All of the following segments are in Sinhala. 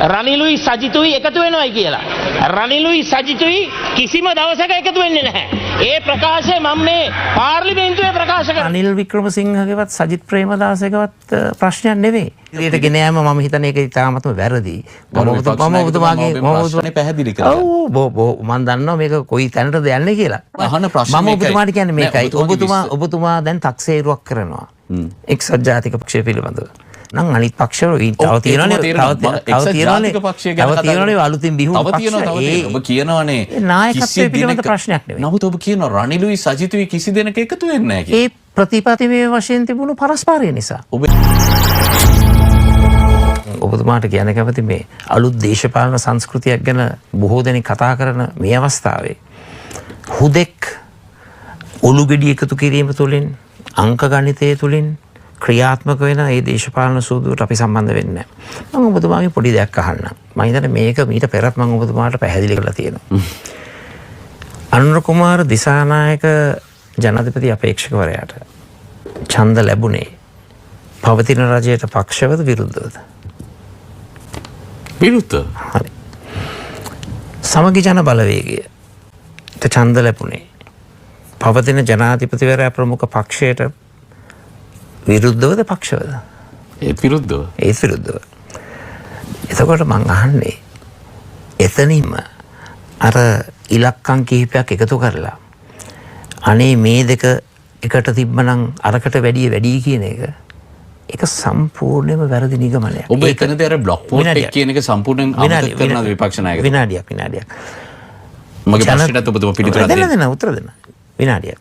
රනිලුයි සජිතුයි එකතු වෙනවයි කියලා. රනිලුයි සජිතුයි කිසිම දවසක එකතු වෙන්නේ නැහැ. ඒ ප්‍රකාශය මම මේ පාර්ලිමේන්තුවේ ප්‍රකාශ කරනවා. රනිල් වික්‍රමසිංහගේවත් සජිත් ප්‍රේමදාසගේවත් ප්‍රශ්නයක් නෙවෙයි. ඊට ගෙන යෑම මම හිතන්නේ ඒක ඉතාමත්ම වැරදි. මම ඔබතුමාගේ පැහැදිලි කරා. ඔව් මම දන්නවා මේක කොයි තැනටද යන්නේ කියලා. අහන ප්‍රශ්නේ මම ඔබතුමාට කියන්නේ මේකයි. ඔබතුමා දැන් තක්සේරුවක් කරනවා. එක්සත් ජාතික පක්ෂය පිළිබඳව. නම් අනිත් පක්ෂවල තව තියෙනවනේ අලුතින් බිහු පක්ෂ. ඔබ කියනවානේ නායකත්වයේ පිළිබඳ ප්‍රශ්නයක් නෙවෙයි. නමුත් ඔබ කියනවා රනිලුයි සජිතුයි කිසි දෙනෙක් එකතු වෙන්නේ නැහැ කියලා. ඒ ප්‍රතිපත්තිමය වශයෙන් තිබුණු පරස්පරය නිසා. ඔබතුමාට කියන්න කැමති මේ අලුත් දේශපාලන සංස්කෘතියක් ගැන බොහෝ දෙනෙක් කතා කරන මේ අවස්ථාවේ හුදෙක් ඔලු ගෙඩි එකතු කිරීම තුළින් අංක ගණිතය තුළින් ක්‍රියාත්මක වෙන ඒ දේශපාලන සූදුවට අපි සම්බන්ධ වෙන්නේ නැහැ. මම ඔබතුමාගෙන් පොඩි දෙයක් අහන්නම්. මම හිතන්නේ මේක මීට පෙරත් මම ඔබතුමාට පැහැදිලි කරලා තියෙනවා. අනුර කුමාර දිසානායක ජනාධිපති අපේක්ෂකවරයාට ඡන්ද ලැබුණේ පවතින රජයට පක්ෂවද විරුද්ධවද? විරුද්ධ. හරි. සමගි ජන බලවේගයට ඡන්ද ලැබුණේ පවතින ජනාධිපතිවරයා ප්‍රමුඛ පක්ෂයට විරුද්ධවද පක්ෂවද? ඒත් විරුද්ධව. ඒත් විරුද්ධව. එතකොට මං අහන්නේ එතනින්ම අර ඉලක්කම් කිහිපයක් එකතු කරලා අනේ මේ දෙක එකට තිබ්බනම් අරකට වැඩි කියන එක ඒක සම්පූර්ණයෙන්ම වැරදි නිගමනයක්. ඔබ එතනදී අර බ්ලොක් වෝට් එක කියන එක සම්පූර්ණයෙන් අමතක කරනවද විපක්ෂ ናයකතුමා? විනාඩියක්. මගේ ප්‍රශ්නෙට ඔබතුමා පිළිතුරක් දෙන්න. දෙන්න උත්තර දෙන්න. විනාඩියක්.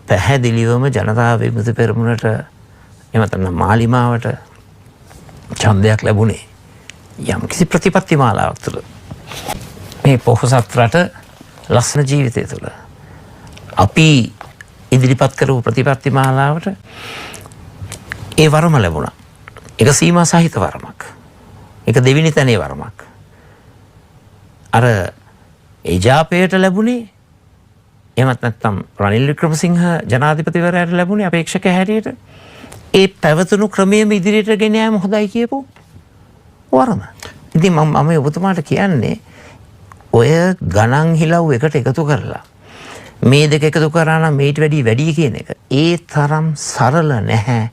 පැහැදිලිවම ජනතා විමුක්ති පෙරමුණට එමෙතන මාලිමාවට ඡන්දයක් ලැබුණේ යම් කිසි ප්‍රතිපත්ති මාලාවක් තුළ. මේ පොහොසත් රට ලස්සන ජීවිතය තුළ අපි ඉදිරිපත් කරපු ප්‍රතිපත්ති මාලාවට ඒ වරම ලැබුණා. ඒක සීමා සහිත වරමක්. ඒක දෙවෙනි තැනේ වරමක්. අර එජාපයට ලැබුණේ එහෙමත් නැත්නම් රනිල් වික්‍රමසිංහ ජනාධිපතිවරයාට ලැබුණේ අපේක්ෂක හැටියට ඒ පැවතුණු ක්‍රමයේම ඉදිරියට ගෙන යාම හොඳයි කියපු වරම. ඉතින් මම ඔබතුමාට කියන්නේ ඔය ගණන් හිලව් එකට එකතු කරලා මේ දෙක එකතු කරා නම් මේට වැඩි කියන එක ඒ තරම් සරල නැහැ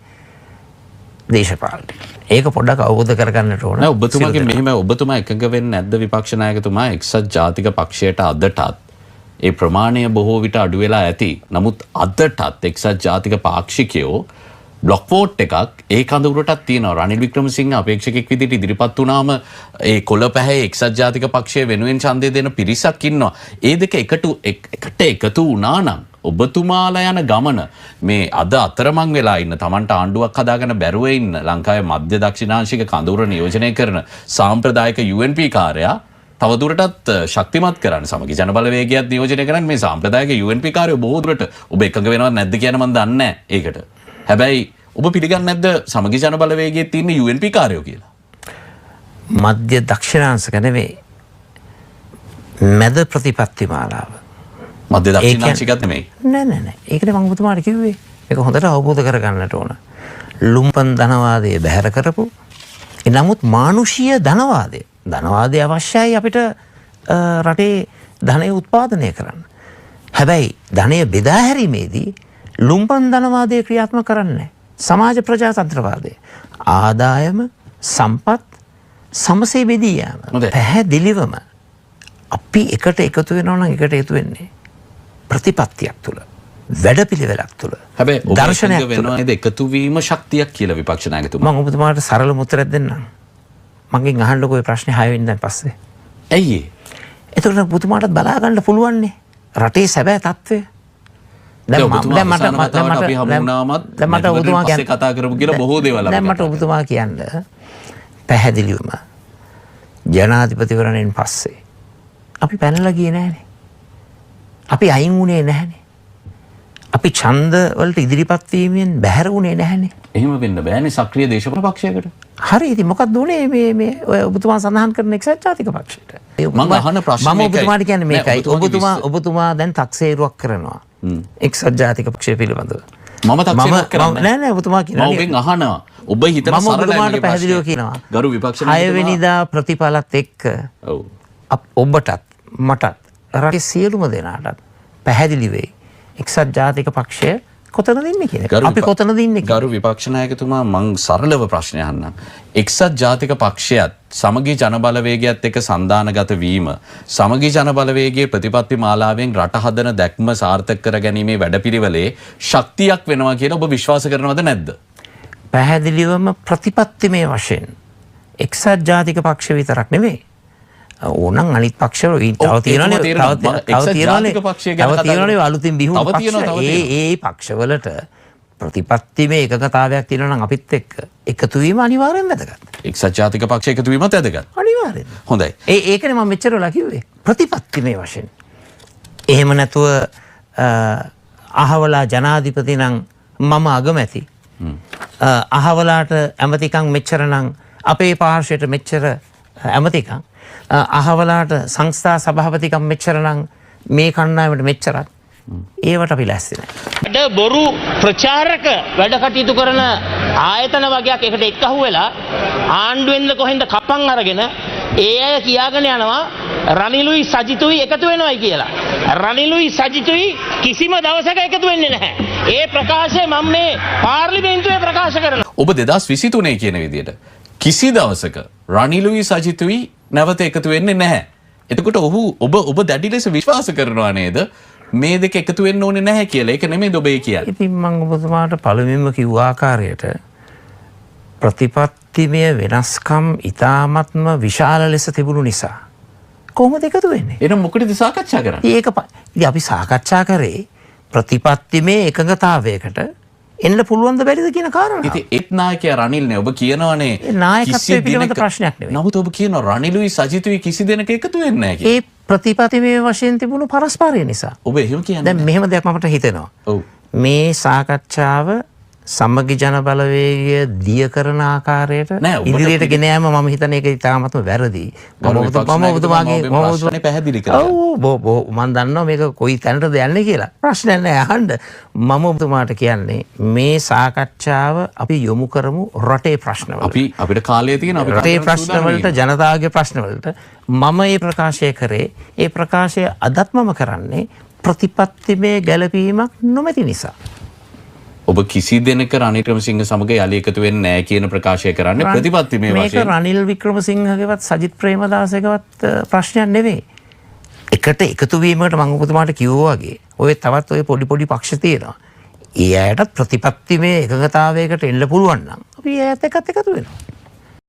දේශපාලනය. ඒක පොඩ්ඩක් අවබෝධ කරගන්නට ඕන. නෑ ඔබතුමාගේ මෙහෙම ඔබතුමා එකඟ වෙන්නේ නැද්ද විපක්ෂ නායකතුමා එක්සත් ජාතික පක්ෂයට අදටත් ඒ ප්‍රමාණය බොහෝ විට අඩු වෙලා ඇති. නමුත් අදටත් එක්සත් ජාතික පාක්ෂිකයෝ බ්ලොක් වෝට් එකක් ඒ කඳවුරටත් තියෙනවා. රනිල් වික්‍රමසිංහ අපේක්ෂකෙක් විදිහට ඉදිරිපත් වුණාම ඒ කොළපැහැය එක්සත් ජාතික පක්ෂය වෙනුවෙන් ඡන්දය දෙන පිරිසක් ඉන්නවා. ඒ දෙක එකට එකතු වුණා නම් ඔබතුමාලා යන ගමන මේ අද අතරමං වෙලා ඉන්න Tamanට ආණ්ඩුවක් හදාගන්න බැරුව ඉන්න ලංකාවේ මධ්‍ය දක්ෂිණාංශික කඳවුර නියෝජනය කරන සාම්ප්‍රදායික UNP කාර්යයා තවදුරටත් ශක්තිමත් කරන්න සමගි ජන බලවේගයත් නියෝජනය කරන්න මේ සාම්ප්‍රදායික UNP කාර්යය බොහෝ දුරට ඔබ එකඟ වෙනවද නැද්ද කියන මම දන්නේ නැහැ ඒකට. හැබැයි ඔබ පිළිගන්නේ නැද්ද සමගි ජන බලවේගයේ තියෙන UNP කාර්යෝ කියලා? මධ්‍ය දක්ෂිණාංශක නෙවෙයි. මැද ප්‍රතිපත්ති මාලාව. මධ්‍ය දක්ෂිණාංශිකත් නෙමෙයි. නෑ. ඒකනේ මම ඔබතුමාට කිව්වේ. මේක හොඳට අවබෝධ කරගන්නට ඕන. ලුම්පන් ධනවාදයේ බැහැර කරපු නමුත් මානුෂීය ධනවාදය අවශ්‍යයි අපිට රටේ ධනය උත්පාදනය කරන්න. හැබැයි ධනය බෙදා හැරීමේදී ලුම්පන් ධනවාදය ක්‍රියාත්මක කරන්නේ සමාජ ප්‍රජාතන්ත්‍රවාදය. ආදායම සම්පත් සමසේ බෙදී යාම. පැහැදිලිවම අපි එකට එකතු වෙනවා නම් එකට එකතු වෙන්නේ ප්‍රතිපත්තියක් තුළ. වැඩපිළිවෙලක් තුළ. හැබැයි දර්ශනයක් වෙනවාද එකතු වීම ශක්තියක් කියලා විපක්ෂ නායකතුමා. මම ඔබතුමාට සරල උත්තරයක් දෙන්නම්. මගෙන් අහන්නකෝ ඔය ප්‍රශ්නේ 6 වෙනිදාන් පස්සේ. ඇයි ඒ? එතකොට ඔබතුමාටත් බලා ගන්න පුළුවන්නේ රටේ සැබෑ තත්ත්වය. දැන් මට කතා කරමු කියලා බොහෝ දේවල් දැන් මට ඔබතුමා කියන්න පැහැදිලිවම ජනාධිපතිවරණයෙන් පස්සේ අපි පැනලා ගියේ නැහනේ. අපි අයින් වුණේ නැහනේ. අපි ඡන්ද වලට ඉදිරිපත් වීමෙන් බැහැර වුණේ නැහනේ. එහෙම වෙන්න බෑනේ සක්‍රීය දේශපාලන පක්ෂයකට. හරි ඉතින් මොකක්ද උනේ මේ ඔය ඔබතුමා සඳහන් කරන එක්සත් ජාතික පක්ෂයට? මම අහන ප්‍රශ්නේ මම ඔබතුමාට කියන්නේ මේකයි. ඔබතුමා දැන් තක්සේරුවක් කරනවා. එක්සත් ජාතික පක්ෂය පිළිබඳව. මම තක්සේරුවක් කරන්නේ නෑ නෑ ඔබතුමා මම කියනවා ඔබෙන් අහනවා ඔබ හිතන මම සරලයි ඔබතුමාට මගේ පැහැදිලිව ප්‍රශ්නය. කියනවා ගරු විපක්ෂ 6 වෙනිදා ප්‍රතිඵලත් එක්ක ඔව් ඔබටත් මටත් රටේ සියලුම දෙනාටත් පැහැදිලි වෙයි එක්සත් ජාතික පක්ෂය කොතනද ඉන්නේ කියන එක. අපි කොතනද ඉන්නේ ගරු විපක්ෂ නායකතුමා මං සරලව ප්‍රශ්නය අහන්නම්. එක්සත් ජාතික පක්ෂයත් සමගී ජනබලවේගයත් එක්ක සන්දානගත වීම සමගී ජනබලවේගයේ ප්‍රතිපත්ති මාලාවෙන් රට හදන දැක්ම සාර්ථක කර ගැනීමේ වැඩපිළිවෙලේ ශක්තියක් වෙනවා කියලා ඔබ විශ්වාස කරනවද නැද්ද? පැහැදිලිවම ප්‍රතිපත්තිමය වශයෙන් එක්සත් ජාතික පක්ෂ විතරක් නෙවෙයි. ඕනම් අනිත් පක්ෂවල තව තියෙනවනේ අලුතින් බිහි වුණු පක්ෂ. ඒ පක්ෂවලට ප්‍රතිපත්තිමේ එකගතාවයක් තියෙනවා නම් අපිත් එක්ක එකතු වීම අනිවාර්යෙන් වැදගත්. එක්සත් ජාතික පක්ෂ එකතු වීමත් වැදගත්. අනිවාර්යෙන්. හොඳයි. ඒකනේ මම මෙච්චර වෙලා කිව්වේ. ප්‍රතිපත්තිමේ වශයෙන්. එහෙම නැතුව අහවලා ජනාධිපති නම් මම අගමැති. අහවලාට ඇමතිකම් මෙච්චර නම් අපේ පාර්ශ්වයට මෙච්චර ඇමතිකම් අහවලාට සංස්ථා සභාපතිකම් මෙච්චර නම් මේ කණ්ඩායමට මෙච්චරක් ඒවට අපි ලැස්ති නැහැ. බොරු ප්‍රචාරක වැඩ කටයුතු කරන ආයතන වගේක් එකට එක්කහුව වෙලා ආණ්ඩුවෙන්ද කොහෙන්ද කපන් අරගෙන ඒ අය කියාගෙන යනවා රනිලුයි සජිතුයි එකතු වෙනවයි කියලා. රනිලුයි සජිතුයි කිසිම දවසක එකතු වෙන්නේ නැහැ. ඒ ප්‍රකාශය මම මේ පාර්ලිමේන්තුවේ ප්‍රකාශ කරනවා. ඔබ 2023 කියන විදිහට කිසි දවසක රනිලුයි සජිතුයි නැවත එකතු වෙන්නේ නැහැ. එතකොට ඔබ දැඩි ලෙස විශ්වාස කරනවා නේද? මේ දෙක එකතු වෙන්න ඕනේ නැහැ කියලා. ඒක නෙමෙයි ඔබ ඒ කියන්නේ. ඉතින් මම ඔබතුමාට පළමුවෙන්ම කිව්ව ආකාරයට ප්‍රතිපත්තිමය වෙනස්කම් ඊ타ත්ම විශාල ලෙස තිබුණු නිසා කොහොමද එකතු වෙන්නේ? එහෙනම් මොකටද සාකච්ඡා කරන්නේ? ඉතින් අපි සාකච්ඡා කරේ ප්‍රතිපත්තිමය එකඟතාවයකට එන්න පුළුවන්ද බැරිද කියන කාරණාව. ඉතින් ඒත් නායකයා රනිල්නේ ඔබ කියනවානේ නායකත්වයේ පිළිබඳ ප්‍රශ්නයක් නෙවෙයි. නමුත් ඔබ කියනවා රනිලුයි සජිතුයි කිසි දෙනෙක් එකතු වෙන්නේ නැහැ කියලා. ඒ ප්‍රතිපත්තිමය වශයෙන් තිබුණු පරස්පරය නිසා. ඔබ එහෙම කියන්නේ. දැන් මෙහෙම දෙයක් මට හිතෙනවා. ඔව්. මේ සාකච්ඡාව සමගි ජන බලවේගය දිය කරන ආකාරයට ඉදිරියට ගෙන යාම මම හිතන එක ඉතාමත්ම වැරදි. මම ඔබතුමාගේ පැහැදිලි කරා. ඔව් මම දන්නවා මේක කොයි තැනටද යන්නේ කියලා. ප්‍රශ්නයක් නෑ අහන්න. මම ඔබතුමාට කියන්නේ මේ සාකච්ඡාව අපි යොමු කරමු රටේ ප්‍රශ්නවලට. අපිට කාලය තියෙනවා. අපි රටේ ප්‍රශ්නවලට ජනතාවගේ ප්‍රශ්නවලට මම මේ ප්‍රකාශය කරේ ඒ ප්‍රකාශය අදත් මම කරන්නේ ප්‍රතිපත්තිමය ගැළපීමක් නොමැති නිසා. ඔබ කිසි දෙනක රනිල් වික්‍රමසිංහ සමග යලි එකතු වෙන්නේ නැහැ කියන ප්‍රකාශය කරන්නේ ප්‍රතිපත්තිමය වශයෙන්. මේක රනිල් වික්‍රමසිංහගේවත් සජිත් ප්‍රේමදාසගේවත් ප්‍රශ්නයක් නෙවෙයි. එකට එකතු වීමකට මම ඔබතුමාට කිව්වා වගේ ඔය තවත් ඔය පොඩි පක්ෂ තියෙනවා. ඒ අයටත් ප්‍රතිපත්තිමය එකඟතාවයකට එන්න පුළුවන් නම් අපි ඒත් එක්කත් එකතු වෙනවා.